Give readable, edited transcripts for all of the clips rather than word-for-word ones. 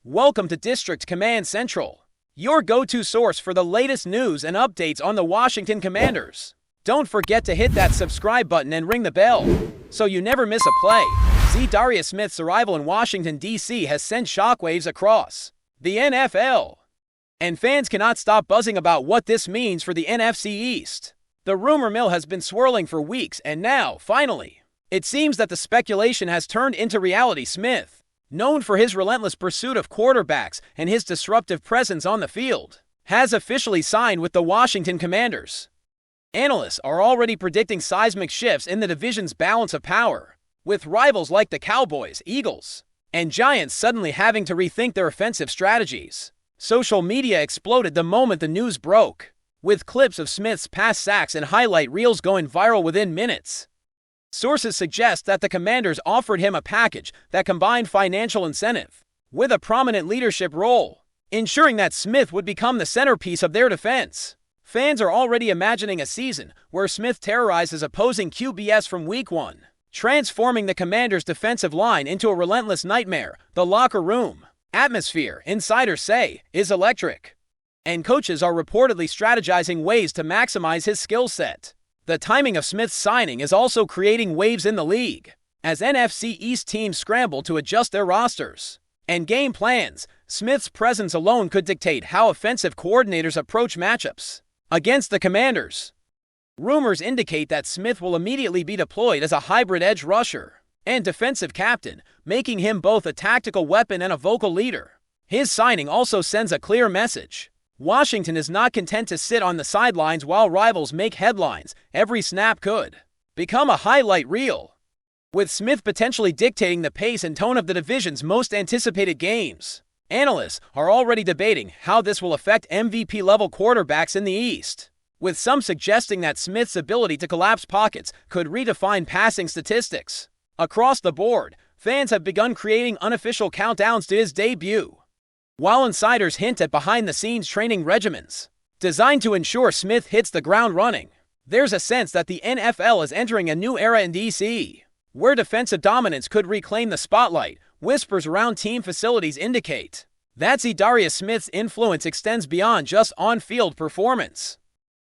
Welcome to District Command Central, your go-to source for the latest news and updates on the Washington Commanders. Don't forget to hit that subscribe button and ring the bell so you never miss a play. ZA'DARIUS Smith's arrival in Washington, D.C. has sent shockwaves across the NFL, and fans cannot stop buzzing about what this means for the NFC East. The rumor mill has been swirling for weeks, and now, finally, it seems that the speculation has turned into reality. Smith, known for his relentless pursuit of quarterbacks and his disruptive presence on the field, has officially signed with the Washington Commanders. Analysts are already predicting seismic shifts in the division's balance of power, with rivals like the Cowboys, Eagles, and Giants suddenly having to rethink their offensive strategies. Social media exploded the moment the news broke, with clips of Smith's past sacks and highlight reels going viral within minutes. Sources suggest that the Commanders offered him a package that combined financial incentive with a prominent leadership role, ensuring that Smith would become the centerpiece of their defense. Fans are already imagining a season where Smith terrorizes opposing QBs from week one, transforming the Commanders' defensive line into a relentless nightmare. The locker room atmosphere, insiders say, is electric, and coaches are reportedly strategizing ways to maximize his skill set. The timing of Smith's signing is also creating waves in the league, as NFC East teams scramble to adjust their rosters and game plans. Smith's presence alone could dictate how offensive coordinators approach matchups against the Commanders. Rumors indicate that Smith will immediately be deployed as a hybrid edge rusher and defensive captain, making him both a tactical weapon and a vocal leader. His signing also sends a clear message. Washington is not content to sit on the sidelines while rivals make headlines. Every snap could become a highlight reel, with Smith potentially dictating the pace and tone of the division's most anticipated games. Analysts are already debating how this will affect MVP-level quarterbacks in the East, with some suggesting that Smith's ability to collapse pockets could redefine passing statistics. Across the board, fans have begun creating unofficial countdowns to his debut, while insiders hint at behind-the-scenes training regimens designed to ensure Smith hits the ground running. There's a sense that the NFL is entering a new era in D.C., where defensive dominance could reclaim the spotlight. Whispers around team facilities indicate that ZA'DARIUS Smith's influence extends beyond just on-field performance.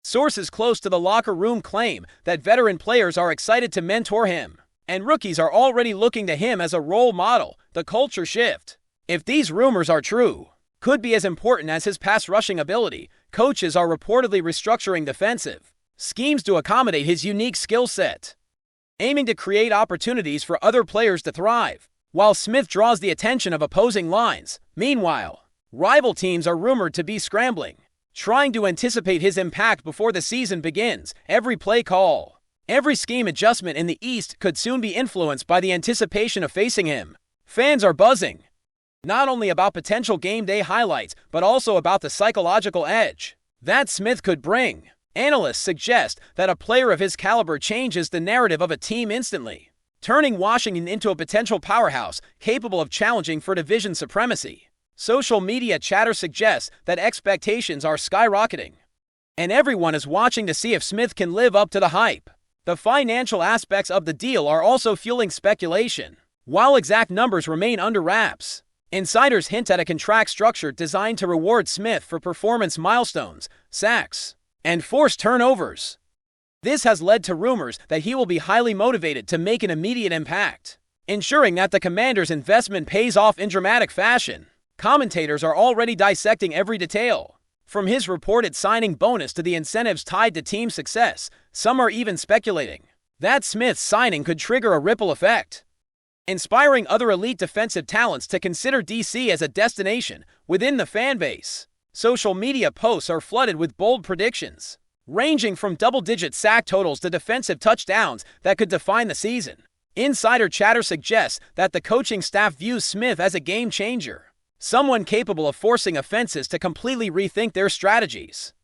Sources close to the locker room claim that veteran players are excited to mentor him, and rookies are already looking to him as a role model. The culture shift, if these rumors are true, could be as important as his pass rushing ability. Coaches are reportedly restructuring defensive schemes to accommodate his unique skill set, aiming to create opportunities for other players to thrive, while Smith draws the attention of opposing lines. Meanwhile, rival teams are rumored to be scrambling, trying to anticipate his impact before the season begins. Every play call, every scheme adjustment in the East could soon be influenced by the anticipation of facing him. Fans are buzzing, not only about potential game day highlights, but also about the psychological edge that Smith could bring. Analysts suggest that a player of his caliber changes the narrative of a team instantly, turning Washington into a potential powerhouse capable of challenging for division supremacy. Social media chatter suggests that expectations are skyrocketing, and everyone is watching to see if Smith can live up to the hype. The financial aspects of the deal are also fueling speculation. While exact numbers remain under wraps, insiders hint at a contract structure designed to reward Smith for performance milestones, sacks, and forced turnovers. This has led to rumors that he will be highly motivated to make an immediate impact, ensuring that the Commanders' investment pays off in dramatic fashion. Commentators are already dissecting every detail, from his reported signing bonus to the incentives tied to team success. Some are even speculating that Smith's signing could trigger a ripple effect, inspiring other elite defensive talents to consider D.C. as a destination within the fan base. Social media posts are flooded with bold predictions, ranging from double-digit sack totals to defensive touchdowns that could define the season. Insider chatter suggests that the coaching staff views Smith as a game-changer, someone capable of forcing offenses to completely rethink their strategies.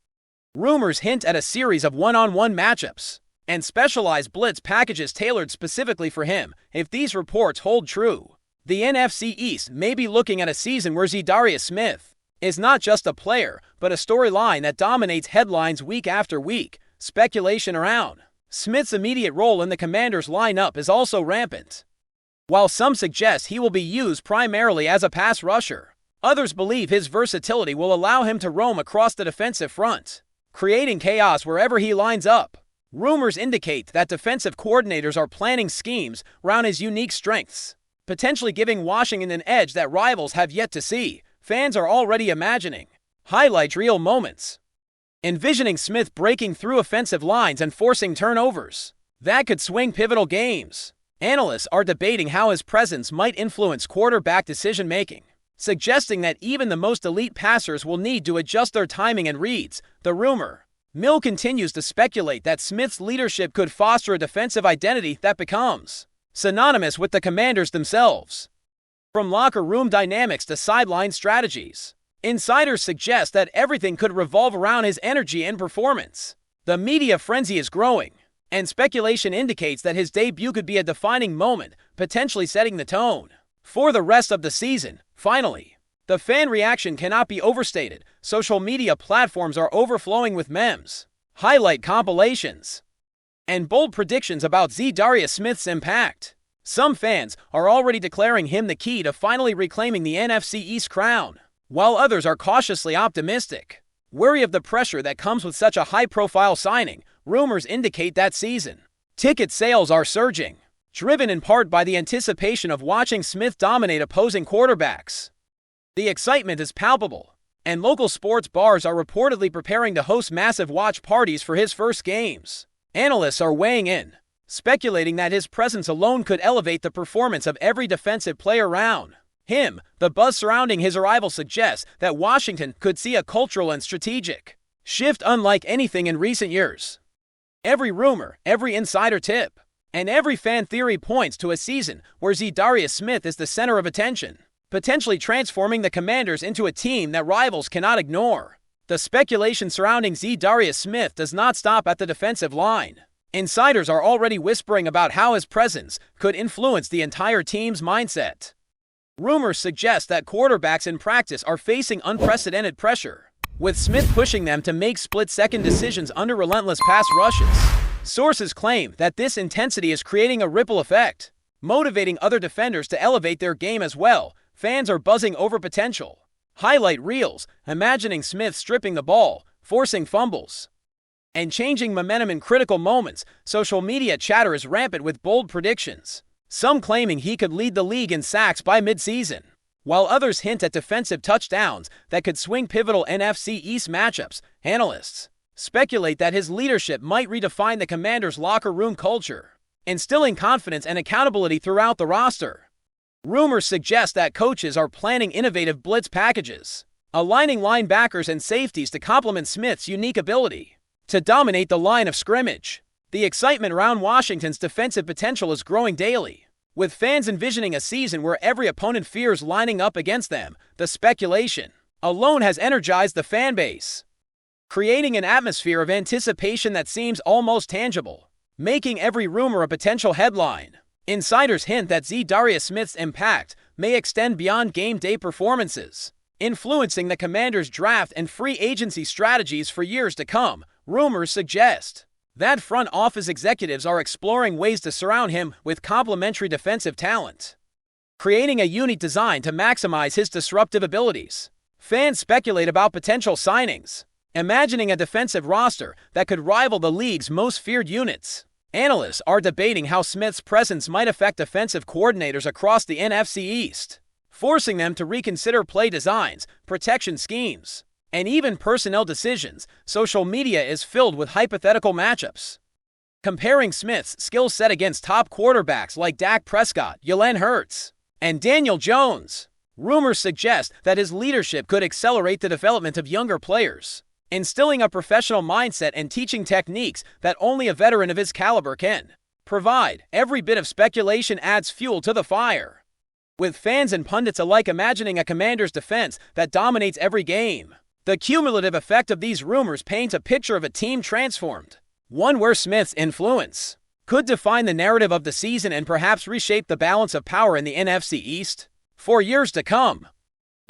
Rumors hint at a series of one-on-one matchups and specialized blitz packages tailored specifically for him. If these reports hold true, the NFC East may be looking at a season where ZA'DARIUS Smith is not just a player, but a storyline that dominates headlines week after week. Speculation around Smith's immediate role in the Commanders' lineup is also rampant. While some suggest he will be used primarily as a pass rusher, Others believe his versatility will allow him to roam across the defensive front, creating chaos wherever he lines up. Rumors indicate that defensive coordinators are planning schemes around his unique strengths, potentially giving Washington an edge that rivals have yet to see. Fans are already imagining highlight reel moments, envisioning Smith breaking through offensive lines and forcing turnovers that could swing pivotal games. Analysts are debating how his presence might influence quarterback decision-making, suggesting that even the most elite passers will need to adjust their timing and reads. The rumor mill continues to speculate that Smith's leadership could foster a defensive identity that becomes synonymous with the Commanders themselves. From locker room dynamics to sideline strategies, insiders suggest that everything could revolve around his energy and performance. The media frenzy is growing, and speculation indicates that his debut could be a defining moment, potentially setting the tone for the rest of the season. Finally, the fan reaction cannot be overstated. Social media platforms are overflowing with memes, highlight compilations, and bold predictions about ZA'DARIUS Smith's impact. Some fans are already declaring him the key to finally reclaiming the NFC East crown, while others are cautiously optimistic, wary of the pressure that comes with such a high-profile signing. Rumors indicate that season ticket sales are surging, driven in part by the anticipation of watching Smith dominate opposing quarterbacks. The excitement is palpable, and local sports bars are reportedly preparing to host massive watch parties for his first games. Analysts are weighing in, speculating that his presence alone could elevate the performance of every defensive player around him. The buzz surrounding his arrival suggests that Washington could see a cultural and strategic shift unlike anything in recent years. Every rumor, every insider tip, and every fan theory points to a season where ZA'DARIUS Smith is the center of attention, potentially transforming the Commanders into a team that rivals cannot ignore. The speculation surrounding ZA'DARIUS Smith does not stop at the defensive line. Insiders are already whispering about how his presence could influence the entire team's mindset. Rumors suggest that quarterbacks in practice are facing unprecedented pressure, with Smith pushing them to make split-second decisions under relentless pass rushes. Sources claim that this intensity is creating a ripple effect, motivating other defenders to elevate their game as well. Fans are buzzing over potential highlight reels, imagining Smith stripping the ball, forcing fumbles, and changing momentum in critical moments. Social media chatter is rampant with bold predictions, some claiming he could lead the league in sacks by midseason, while others hint at defensive touchdowns that could swing pivotal NFC East matchups. Analysts speculate that his leadership might redefine the Commanders' locker room culture, instilling confidence and accountability throughout the roster. Rumors suggest that coaches are planning innovative blitz packages, aligning linebackers and safeties to complement Smith's unique ability to dominate the line of scrimmage. The excitement around Washington's defensive potential is growing daily, with fans envisioning a season where every opponent fears lining up against them. The speculation alone has energized the fan base, creating an atmosphere of anticipation that seems almost tangible, making every rumor a potential headline. Insiders hint that ZA'DARIUS Smith's impact may extend beyond game day performances, influencing the Commanders' draft and free agency strategies for years to come. Rumors suggest that front office executives are exploring ways to surround him with complementary defensive talent, creating a unique design to maximize his disruptive abilities. Fans speculate about potential signings, imagining a defensive roster that could rival the league's most feared units. Analysts are debating how Smith's presence might affect defensive coordinators across the NFC East, forcing them to reconsider play designs, protection schemes, and even personnel decisions. Social media is filled with hypothetical matchups, comparing Smith's skill set against top quarterbacks like Dak Prescott, Jalen Hurts, and Daniel Jones. Rumors suggest that his leadership could accelerate the development of younger players, instilling a professional mindset and teaching techniques that only a veteran of his caliber can provide. Every bit of speculation adds fuel to the fire, with fans and pundits alike imagining a Commanders' defense that dominates every game. The cumulative effect of these rumors paints a picture of a team transformed, one where Smith's influence could define the narrative of the season and perhaps reshape the balance of power in the NFC East for years to come.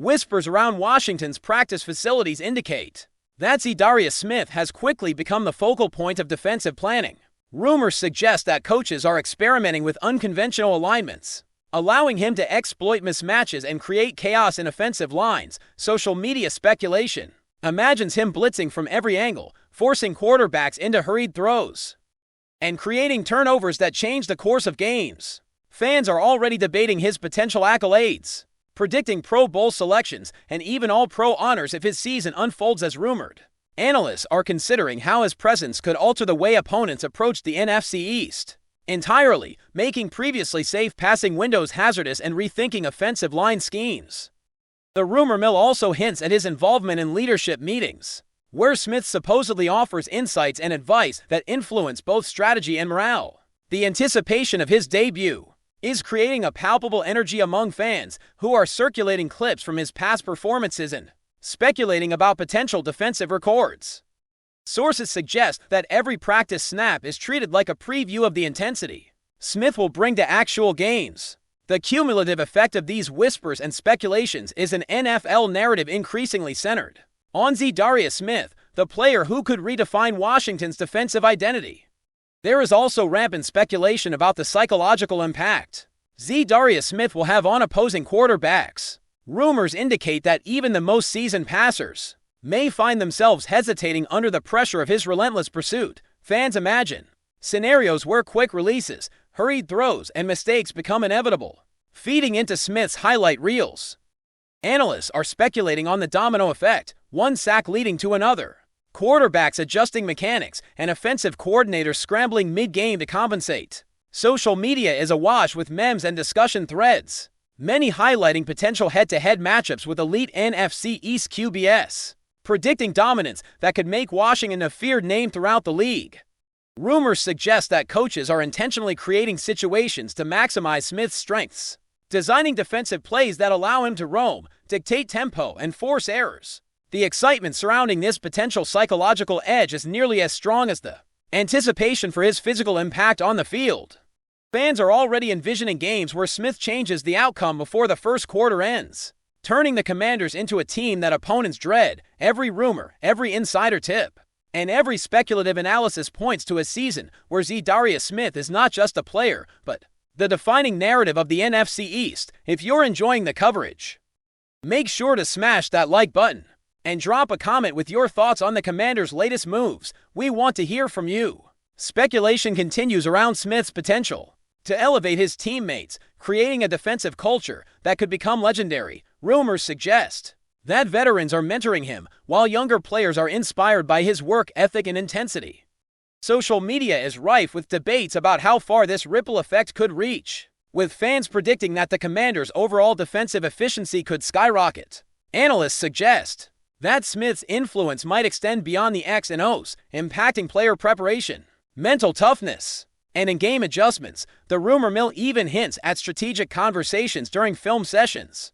Whispers around Washington's practice facilities indicate that ZA'DARIUS Smith has quickly become the focal point of defensive planning. Rumors suggest that coaches are experimenting with unconventional alignments, allowing him to exploit mismatches and create chaos in offensive lines. Social media speculation imagines him blitzing from every angle, forcing quarterbacks into hurried throws, and creating turnovers that change the course of games. Fans are already debating his potential accolades, predicting Pro Bowl selections and even All-Pro honors if his season unfolds as rumored. Analysts are considering how his presence could alter the way opponents approach the NFC East entirely, making previously safe passing windows hazardous and rethinking offensive line schemes. The rumor mill also hints at his involvement in leadership meetings, where Smith supposedly offers insights and advice that influence both strategy and morale. The anticipation of his debut is creating a palpable energy among fans who are circulating clips from his past performances and speculating about potential defensive records. Sources suggest that every practice snap is treated like a preview of the intensity Smith will bring to actual games. The cumulative effect of these whispers and speculations is an NFL narrative increasingly centered on ZA'DARIUS Smith, the player who could redefine Washington's defensive identity. There is also rampant speculation about the psychological impact ZA'DARIUS Smith will have on opposing quarterbacks. Rumors indicate that even the most seasoned passers may find themselves hesitating under the pressure of his relentless pursuit. Fans imagine scenarios where quick releases, hurried throws, and mistakes become inevitable, feeding into Smith's highlight reels. Analysts are speculating on the domino effect, one sack leading to another, quarterbacks adjusting mechanics, and offensive coordinators scrambling mid-game to compensate. Social media is awash with memes and discussion threads, many highlighting potential head-to-head matchups with elite NFC East QBs, predicting dominance that could make Washington a feared name throughout the league. Rumors suggest that coaches are intentionally creating situations to maximize Smith's strengths, designing defensive plays that allow him to roam, dictate tempo, and force errors. The excitement surrounding this potential psychological edge is nearly as strong as the anticipation for his physical impact on the field. Fans are already envisioning games where Smith changes the outcome before the first quarter ends, turning the Commanders into a team that opponents dread. Every rumor, every insider tip, and every speculative analysis points to a season where ZA'DARIUS Smith is not just a player, but the defining narrative of the NFC East. If you're enjoying the coverage, make sure to smash that like button and drop a comment with your thoughts on the Commanders' latest moves. We want to hear from you. Speculation continues around Smith's potential to elevate his teammates, creating a defensive culture that could become legendary. Rumors suggest that veterans are mentoring him, while younger players are inspired by his work ethic and intensity. Social media is rife with debates about how far this ripple effect could reach, with fans predicting that the Commanders' overall defensive efficiency could skyrocket. Analysts suggest that Smith's influence might extend beyond the X and O's, impacting player preparation, mental toughness, and in-game adjustments. The rumor mill even hints at strategic conversations during film sessions,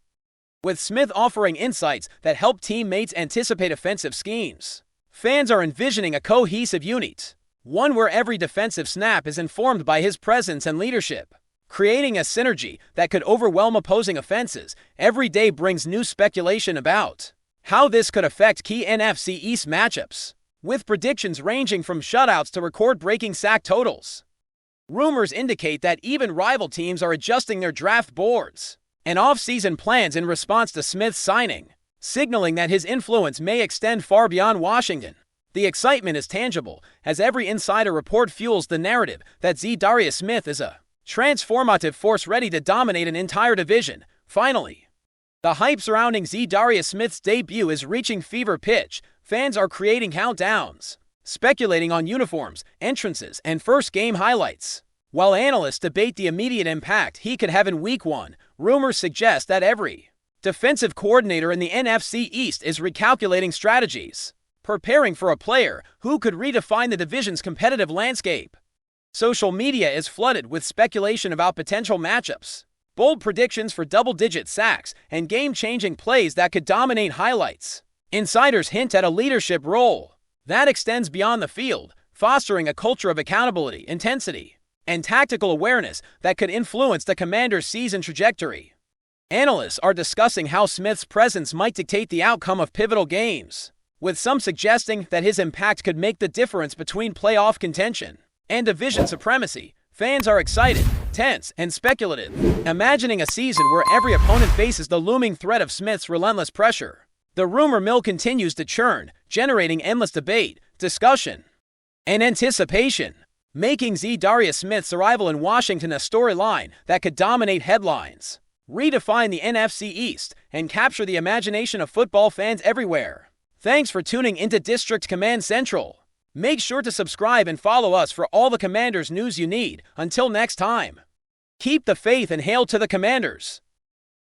with Smith offering insights that help teammates anticipate offensive schemes. Fans are envisioning a cohesive unit, one where every defensive snap is informed by his presence and leadership, creating a synergy that could overwhelm opposing offenses. Every day brings new speculation about how this could affect key NFC East matchups, with predictions ranging from shutouts to record-breaking sack totals. Rumors indicate that even rival teams are adjusting their draft boards and off-season plans in response to Smith's signing, signaling that his influence may extend far beyond Washington. The excitement is tangible, as every insider report fuels the narrative that ZA'DARIUS Smith is a transformative force ready to dominate an entire division. Finally, the hype surrounding ZA'DARIUS Smith's debut is reaching fever pitch. Fans are creating countdowns, speculating on uniforms, entrances, and first-game highlights, while analysts debate the immediate impact he could have in Week 1. Rumors suggest that every defensive coordinator in the NFC East is recalculating strategies, preparing for a player who could redefine the division's competitive landscape. Social media is flooded with speculation about potential matchups, bold predictions for double-digit sacks, and game-changing plays that could dominate highlights. Insiders hint at a leadership role that extends beyond the field, fostering a culture of accountability, intensity, and tactical awareness that could influence the Commanders' season trajectory. Analysts are discussing how Smith's presence might dictate the outcome of pivotal games, with some suggesting that his impact could make the difference between playoff contention and division supremacy. Fans are excited, tense, and speculative, imagining a season where every opponent faces the looming threat of Smith's relentless pressure. The rumor mill continues to churn, generating endless debate, discussion, and anticipation, making ZA'DARIUS Smith's arrival in Washington a storyline that could dominate headlines, redefine the NFC East, and capture the imagination of football fans everywhere. Thanks for tuning into District Command Central. Make sure to subscribe and follow us for all the Commanders news you need. Until next time, keep the faith and hail to the Commanders.